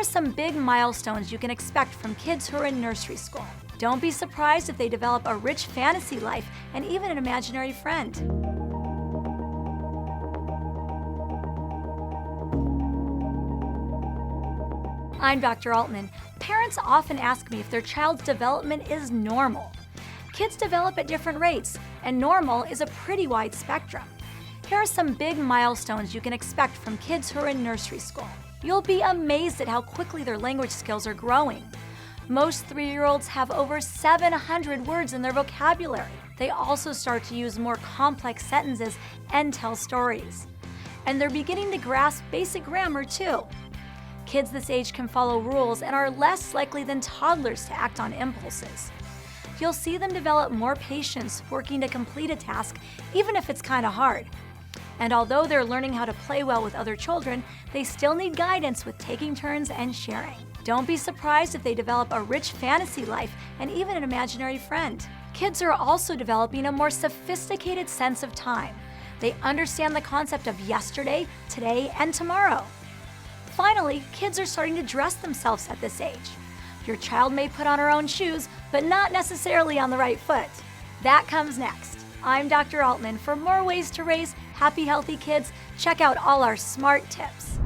are some big milestones you can expect from kids who are in nursery school. Don't be surprised if they develop a rich fantasy life and even an imaginary friend. I'm Dr. Altmann. Parents often ask me if their child's development is normal. Kids develop at different rates, and normal is a pretty wide spectrum. Here are some big milestones you can expect from kids who are in nursery school. You'll be amazed at how quickly their language skills are growing. Most 3-year-olds have over 700 words in their vocabulary. They also start to use more complex sentences and tell stories. And they're beginning to grasp basic grammar too. Kids this age can follow rules and are less likely than toddlers to act on impulses. You'll see them develop more patience working to complete a task, even if it's kind of hard. And although they're learning how to play well with other children, they still need guidance with taking turns and sharing. Don't be surprised if they develop a rich fantasy life and even an imaginary friend. Kids are also developing a more sophisticated sense of time. They understand the concept of yesterday, today, and tomorrow. Finally, kids are starting to dress themselves at this age. Your child may put on her own shoes, but not necessarily on the right foot. That comes next. I'm Dr. Altmann. For more ways to raise happy, healthy kids, check out all our smart tips.